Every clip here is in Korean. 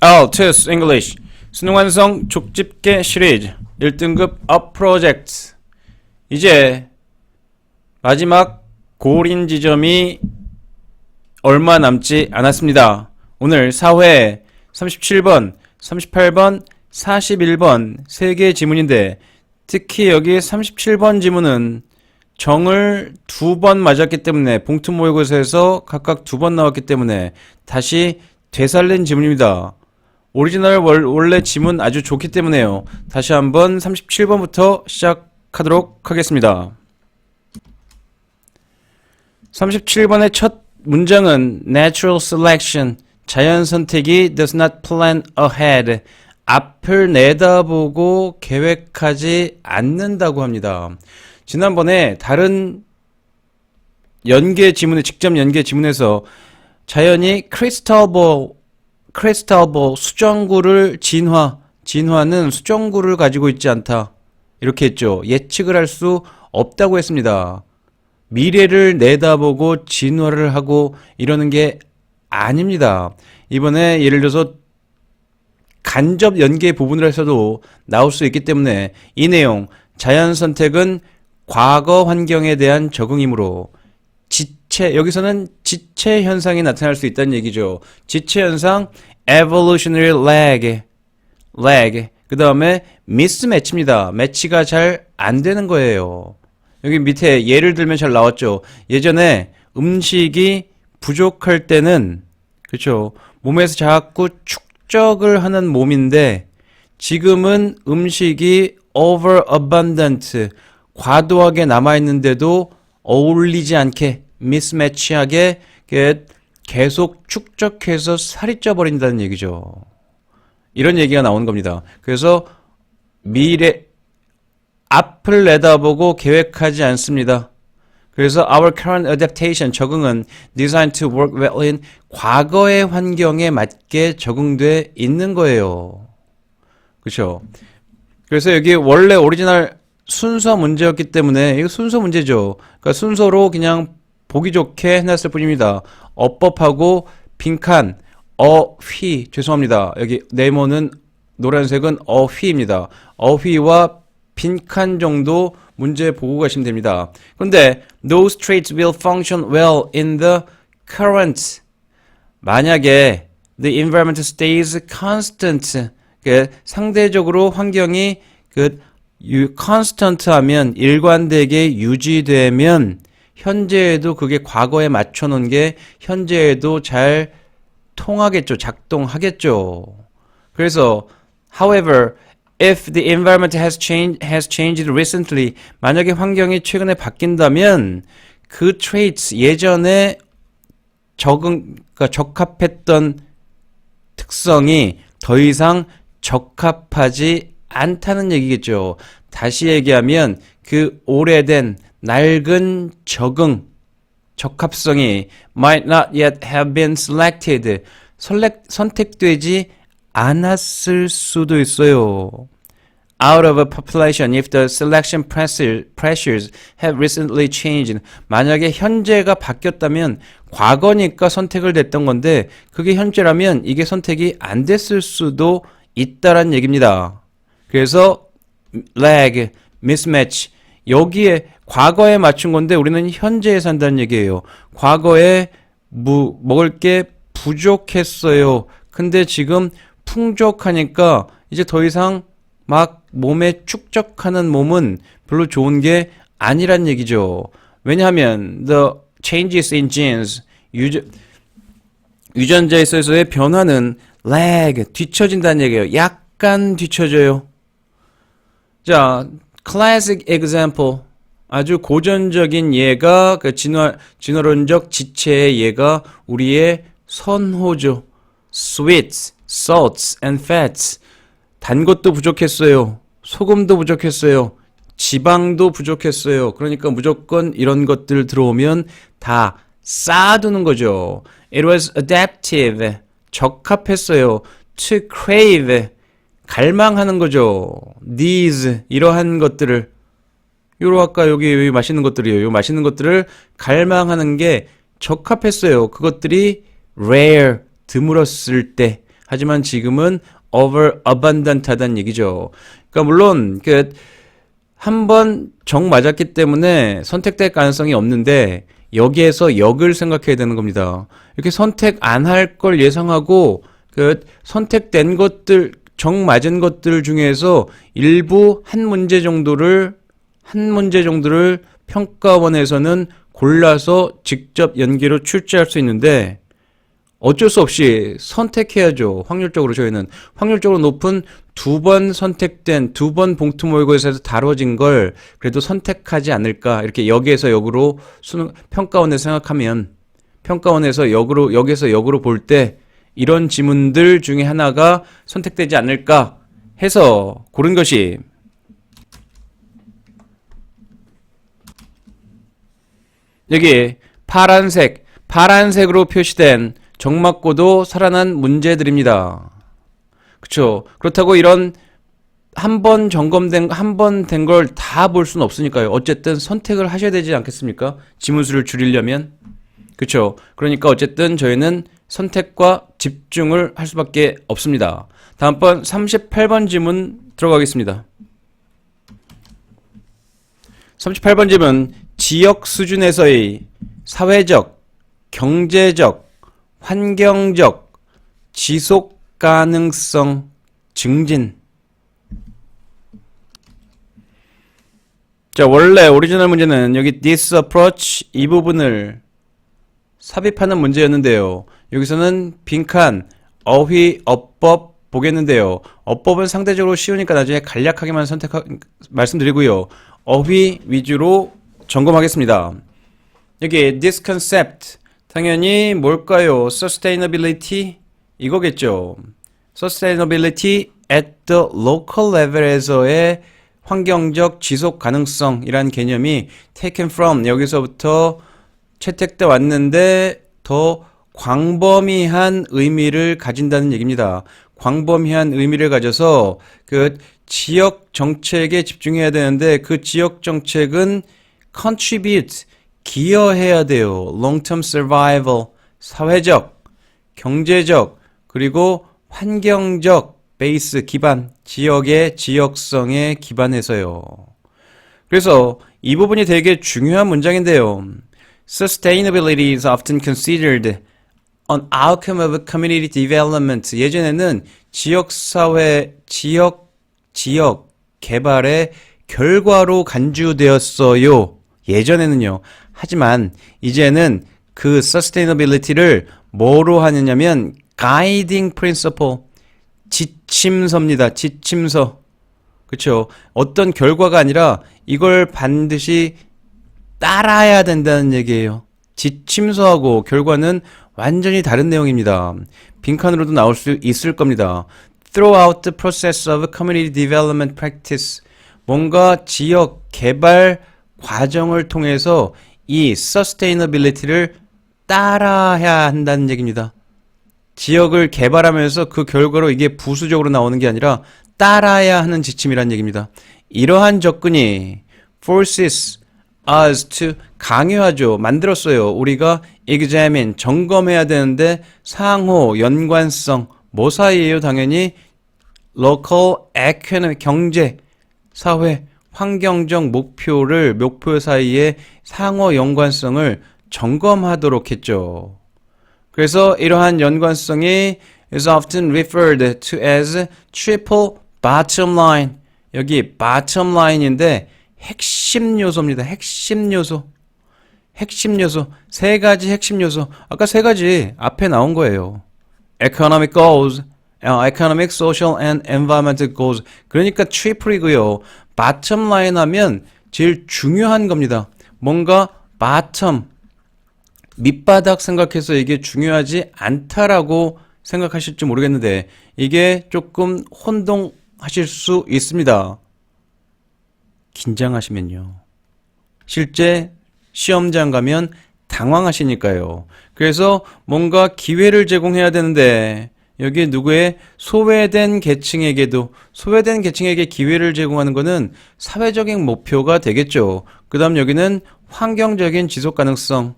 TOEIC English 수능 완성 족집게 시리즈 1등급 Up Project. 이제 마지막 고린 지점이 얼마 남지 않았습니다. 오늘 4회 37번, 38번, 41번 3개의 지문인데 특히 여기 37번 지문은 정을 2번 맞았기 때문에 봉투 모의고사에서 각각 2번 나왔기 때문에 다시 되살린 지문입니다. 오리지널 원래 지문 아주 좋기 때문에요. 다시 한번 37번부터 시작하도록 하겠습니다. 37번의 첫 문장은 Natural selection, 자연 선택이 does not plan ahead, 앞을 내다보고 계획하지 않는다고 합니다. 지난번에 다른 연계 지문에 직접 연계 지문에서 자연이 크리스탈볼 수정구를 진화는 수정구를 가지고 있지 않다 이렇게 했죠. 예측을 할 수 없다고 했습니다. 미래를 내다보고 진화를 하고 이러는 게 아닙니다. 이번에 예를 들어서 간접 연계 부분을 해서도 나올 수 있기 때문에 이 내용 자연 선택은 과거 환경에 대한 적응이므로 여기서는 지체 현상이 나타날 수 있다는 얘기죠. 지체 현상 evolutionary lag 그 다음에 mismatch입니다. 매치가 잘 안 되는 거예요. 여기 밑에 예를 들면 잘 나왔죠. 예전에 음식이 부족할 때는 그렇죠. 몸에서 자꾸 축적을 하는 몸인데 지금은 음식이 overabundant 과도하게 남아있는데도 어울리지 않게 mismatch하게 계속 축적해서 살이 쪄버린다는 얘기죠. 이런 얘기가 나오는 겁니다. 그래서 앞을 내다보고 계획하지 않습니다. 그래서 our current adaptation, 적응은 designed to work well in 과거의 환경에 맞게 적응돼 있는 거예요. 그렇죠? 그래서 여기 원래 오리지널 순서 문제였기 때문에 이거 순서 문제죠. 그러니까 순서로 그냥 보기 좋게 해놨을 뿐입니다. 어법하고 빈칸 어휘 죄송합니다. 여기 네모는 노란색은 어휘입니다. 어휘와 빈칸 정도 문제 보고 가시면 됩니다. 그런데 those traits will function well in the current 만약에 the environment stays constant 상대적으로 환경이 constant 하면 일관되게 유지되면 현재에도 그게 과거에 맞춰놓은 게 현재에도 잘 통하겠죠. 작동하겠죠. 그래서 however if the environment has changed recently 만약에 환경이 최근에 바뀐다면 그 traits 예전에 적합했던 특성이 더 이상 적합하지 않다는 얘기겠죠. 다시 얘기하면 그 오래된 낡은 적합성이 might not yet have been selected 선택되지 않았을 수도 있어요. Out of a population if the selection pressures have recently changed 만약에 현재가 바뀌었다면 과거니까 선택을 됐던 건데 그게 현재라면 이게 선택이 안 됐을 수도 있다란 얘기입니다. 그래서 lag, mismatch 여기에 과거에 맞춘 건데 우리는 현재에 산다는 얘기예요. 과거에 먹을 게 부족했어요. 근데 지금 풍족하니까 이제 더 이상 막 몸에 축적하는 몸은 별로 좋은 게 아니란 얘기죠. 왜냐하면 the changes in genes 유전자에 있어서의 변화는 lag 뒤처진다는 얘기예요. 약간 뒤처져요. 자, classic example 아주 고전적인 예가 진화론적 지체의 예가 우리의 선호죠. sweets, salts and fats 단 것도 부족했어요. 소금도 부족했어요. 지방도 부족했어요. 그러니까 무조건 이런 것들 들어오면 다 쌓아두는 거죠. It was adaptive 적합했어요. To crave 갈망하는 거죠. These 이러한 것들을 아까 여기 맛있는 것들이에요. 요 맛있는 것들을 갈망하는 게 적합했어요. 그것들이 rare 드물었을 때 하지만 지금은 overabundant 하다는 얘기죠. 그러니까 물론 한 번 정 맞았기 때문에 선택될 가능성이 없는데 여기에서 역을 생각해야 되는 겁니다. 이렇게 선택 안 할 걸 예상하고 선택된 것들, 정 맞은 것들 중에서 일부 한 문제 정도를 평가원에서는 골라서 직접 연기로 출제할 수 있는데 어쩔 수 없이 선택해야죠. 확률적으로 저희는 확률적으로 높은 두 번 선택된 두 번 봉투 모의고사에서 다뤄진 걸 그래도 선택하지 않을까 이렇게 여기에서 역으로 평가원에서 생각하면 평가원에서 여기에서 역으로 볼 때 이런 지문들 중에 하나가 선택되지 않을까 해서 고른 것이 여기 파란색으로 표시된 정맞고도 살아난 문제들입니다. 그쵸? 그렇다고 이런 한 번 된 걸 다 볼 수는 없으니까요. 어쨌든 선택을 하셔야 되지 않겠습니까? 지문수를 줄이려면. 그쵸? 그러니까 어쨌든 저희는 선택과 집중을 할 수밖에 없습니다. 다음번 38번 지문 들어가겠습니다. 38번 지문 지역 수준에서의 사회적, 경제적, 환경적, 지속 가능성 증진. 자, 원래 오리지널 문제는 여기 this approach 이 부분을 삽입하는 문제였는데요. 여기서는 빈칸 어휘, 어법 보겠는데요. 어법은 상대적으로 쉬우니까 나중에 간략하게만 말씀드리고요. 어휘 위주로 점검하겠습니다. 여기 this concept 당연히 뭘까요? sustainability 이거겠죠. sustainability at the local level에서의 환경적 지속 가능성이란 개념이 taken from 여기서부터 채택돼 왔는데 더 광범위한 의미를 가진다는 얘기입니다. 광범위한 의미를 가져서 지역 정책에 집중해야 되는데 그 지역 정책은 contribute 기여해야 돼요. long-term survival 사회적, 경제적, 그리고 환경적 베이스 기반, 지역의 지역성에 기반해서요. 그래서 이 부분이 되게 중요한 문장인데요. Sustainability is often considered an outcome of community development. 예전에는 지역사회, 지역 개발의 결과로 간주되었어요. 예전에는요. 하지만 이제는 그 sustainability를 뭐로 하느냐면 guiding principle, 지침서입니다. 지침서. 그렇죠? 어떤 결과가 아니라 이걸 반드시 따라야 된다는 얘기예요. 지침서하고 결과는 완전히 다른 내용입니다. 빈칸으로도 나올 수 있을 겁니다. Throughout the process of community development practice. 뭔가 지역 개발 과정을 통해서 이 sustainability를 따라야 한다는 얘기입니다. 지역을 개발하면서 그 결과로 이게 부수적으로 나오는 게 아니라 따라야 하는 지침이란 얘기입니다. 이러한 접근이 forces us to 강요하죠. 만들었어요. 우리가 examine 점검해야 되는데 상호 연관성 뭐 사이에요? 당연히 local economic 경제, 사회, 환경적 목표 사이에 상호 연관성을 점검하도록 했죠. 그래서 이러한 연관성이 is often referred to as triple bottom line. 여기 bottom line인데 핵심 요소입니다. 핵심 요소. 세 가지 핵심 요소. 아까 세 가지 앞에 나온 거예요. economic goals, economic, social and environmental goals. 그러니까 triple이고요. bottom line 하면 제일 중요한 겁니다. 뭔가 bottom 밑바닥 생각해서 이게 중요하지 않다라고 생각하실지 모르겠는데 이게 조금 혼동하실 수 있습니다. 긴장하시면요. 실제 시험장 가면 당황하시니까요. 그래서 뭔가 기회를 제공해야 되는데 여기 누구의 소외된 계층에게 기회를 제공하는 것은 사회적인 목표가 되겠죠. 그 다음 여기는 환경적인 지속 가능성,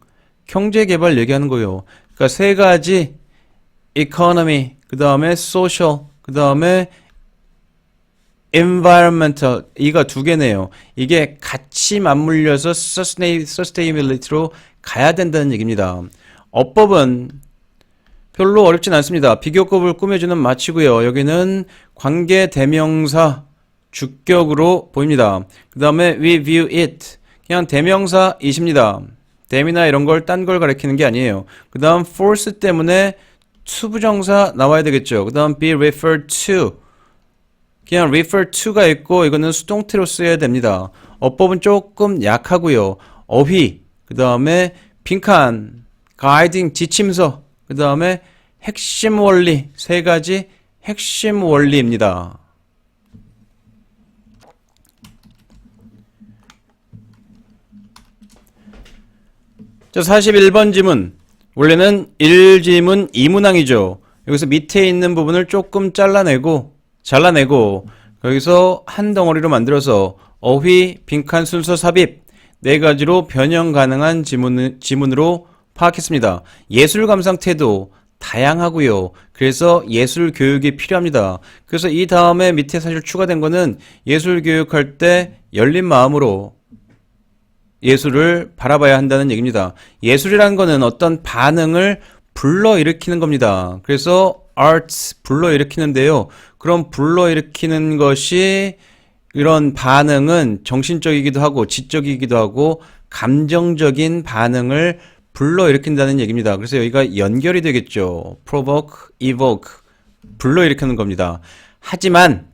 경제 개발 얘기하는 거예요. 그러니까 세 가지 economy, 그 다음에 social, 그 다음에 environmental, 이가 두 개네요. 이게 같이 맞물려서 sustainability로 가야 된다는 얘기입니다. 어법은 별로 어렵진 않습니다. 비교급을 꾸며주는 마치고요. 여기는 관계 대명사 주격으로 보입니다. 그 다음에 we view it, 그냥 대명사이십니다. them이나 이런 걸 딴 걸 가리키는 게 아니에요. 그 다음 force 때문에 투부정사 나와야 되겠죠. 그 다음 be referred to, 그냥 refer to가 있고 이거는 수동태로 쓰여야 됩니다. 어법은 조금 약하고요. 어휘, 그 다음에 빈칸, 가이딩, 지침서, 그 다음에 핵심 원리, 세 가지 핵심 원리입니다. 자, 41번 지문. 원래는 1지문 2문항이죠. 여기서 밑에 있는 부분을 조금 잘라내고 거기서 한 덩어리로 만들어서 어휘, 빈칸, 순서, 삽입 네 가지로 변형 가능한 지문으로 파악했습니다. 예술 감상 태도 다양하고요. 그래서 예술 교육이 필요합니다. 그래서 이 다음에 밑에 사실 추가된 거는 예술 교육할 때 열린 마음으로 예술을 바라봐야 한다는 얘기입니다. 예술이라는 거는 어떤 반응을 불러일으키는 겁니다. 그래서 arts 불러일으키는데요. 그럼 불러일으키는 것이 이런 반응은 정신적이기도 하고 지적이기도 하고 감정적인 반응을 불러일으킨다는 얘기입니다. 그래서 여기가 연결이 되겠죠. provoke, evoke 불러일으키는 겁니다. 하지만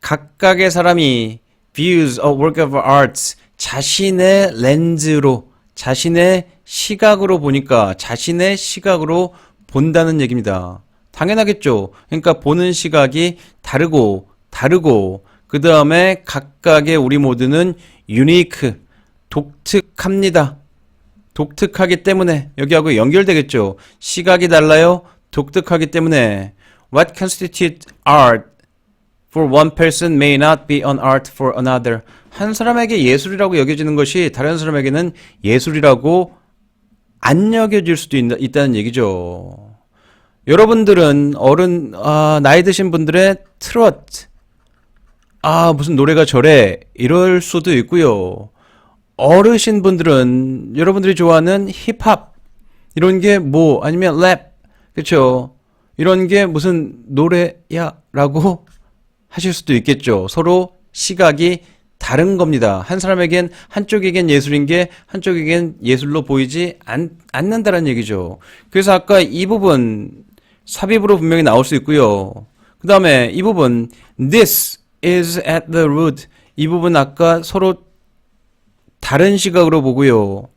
각각의 사람이 views a work of art 자신의 렌즈로 자신의 시각으로 보니까 자신의 시각으로 본다는 얘기입니다. 당연하겠죠. 그러니까 보는 시각이 다르고 그 다음에 각각의 우리 모두는 unique, 독특합니다. 독특하기 때문에 여기하고 연결되겠죠. 시각이 달라요. 독특하기 때문에 What constitutes art for one person may not be an art for another. 한 사람에게 예술이라고 여겨지는 것이 다른 사람에게는 예술이라고 안 여겨질 수도 있다는 얘기죠. 여러분들은 나이 드신 분들의 트로트, 무슨 노래가 저래 이럴 수도 있고요. 어르신 분들은 여러분들이 좋아하는 힙합 이런 게 아니면 랩, 그렇죠? 이런 게 무슨 노래야 라고 하실 수도 있겠죠. 서로 시각이 다른 겁니다. 한 사람에겐 한쪽에겐 예술인 게 한쪽에겐 예술로 보이지 않는다는 얘기죠. 그래서 아까 이 부분 삽입으로 분명히 나올 수 있고요. 그 다음에 이 부분 This is at the root, 이 부분 아까 서로 다른 시각으로 보고요.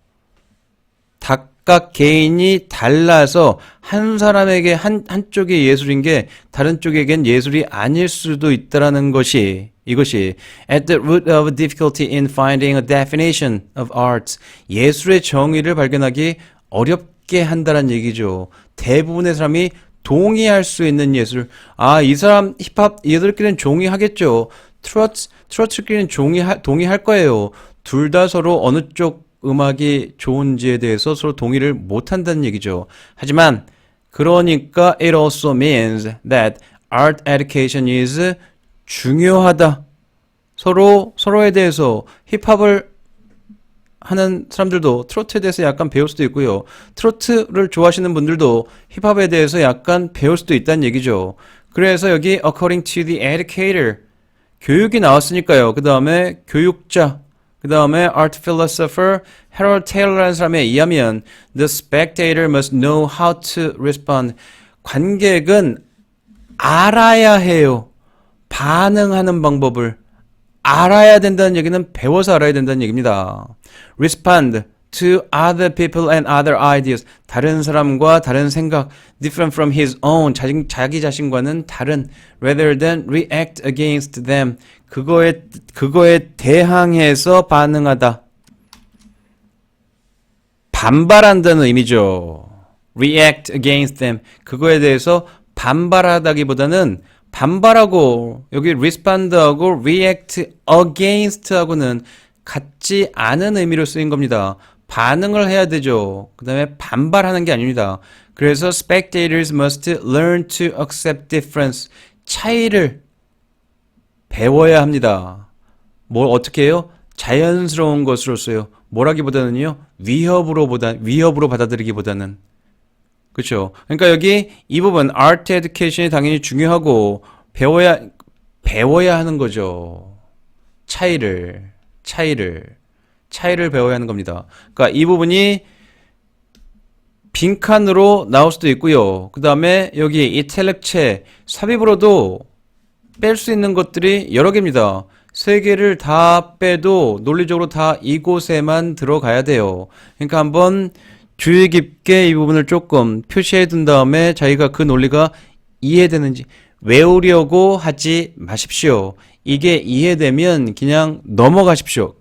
각각 개인이 달라서 한 사람에게 한쪽이 예술인 게 다른 쪽에겐 예술이 아닐 수도 있다라는 것이 이것이 at the root of difficulty in finding a definition of art, 예술의 정의를 발견하기 어렵게 한다는 얘기죠. 대부분의 사람이 동의할 수 있는 예술. 이 사람 힙합 얘들끼리는 동의하겠죠. 트로트끼리는 동의할 거예요. 둘 다 서로 어느 쪽 음악이 좋은지에 대해서 서로 동의를 못 한다는 얘기죠. 하지만 그러니까 it also means that art education is 중요하다. 서로에 대해서 힙합을 하는 사람들도 트로트에 대해서 약간 배울 수도 있고요. 트로트를 좋아하시는 분들도 힙합에 대해서 약간 배울 수도 있다는 얘기죠. 그래서 여기 according to the educator, 교육이 나왔으니까요. 그 다음에 교육자, 그 다음에 art philosopher Harold Taylor라는 사람에 의하면 the spectator must know how to respond. 관객은 알아야 해요. 반응하는 방법을 알아야 된다는 얘기는 배워서 알아야 된다는 얘기입니다. Respond to other people and other ideas. 다른 사람과 다른 생각. Different from his own. 자기 자신과는 다른. Rather than react against them. 그거에 대항해서 반응하다. 반발한다는 의미죠. React against them. 그거에 대해서 반발하다기보다는 반발하고 여기 respond하고 react against하고는 같지 않은 의미로 쓰인 겁니다. 반응을 해야 되죠. 그 다음에 반발하는 게 아닙니다. 그래서 spectators must learn to accept difference. 차이를 배워야 합니다. 뭘 어떻게 해요? 자연스러운 것으로서요. 뭐라기보다는요. 위협으로 받아들이기보다는. 그렇죠? 그러니까 여기 이 부분 art education이 당연히 중요하고 배워야 하는 거죠. 차이를 배워야 하는 겁니다. 그러니까 이 부분이 빈칸으로 나올 수도 있고요. 그 다음에 여기 이탈릭체 삽입으로도 뺄 수 있는 것들이 여러 개입니다. 세 개를 다 빼도 논리적으로 다 이곳에만 들어가야 돼요. 그러니까 한번 주의 깊게 이 부분을 조금 표시해 둔 다음에 자기가 그 논리가 이해되는지 외우려고 하지 마십시오. 이게 이해되면 그냥 넘어가십시오.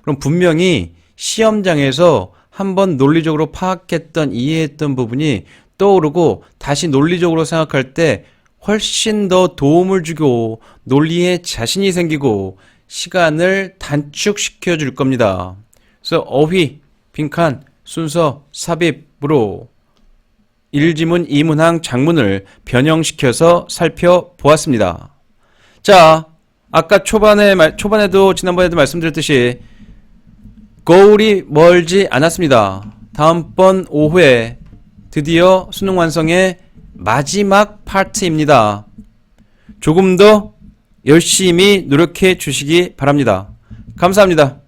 그럼 분명히 시험장에서 한번 논리적으로 파악했던 이해했던 부분이 떠오르고 다시 논리적으로 생각할 때 훨씬 더 도움을 주고 논리에 자신이 생기고 시간을 단축시켜 줄 겁니다. 그래서 어휘, 빈칸, 순서, 삽입으로 1지문, 2문항, 장문을 변형시켜서 살펴보았습니다. 자, 아까 초반에도 지난번에도 말씀드렸듯이 거울이 멀지 않았습니다. 다음번 5회 드디어 수능 완성의 마지막 파트입니다. 조금 더 열심히 노력해 주시기 바랍니다. 감사합니다.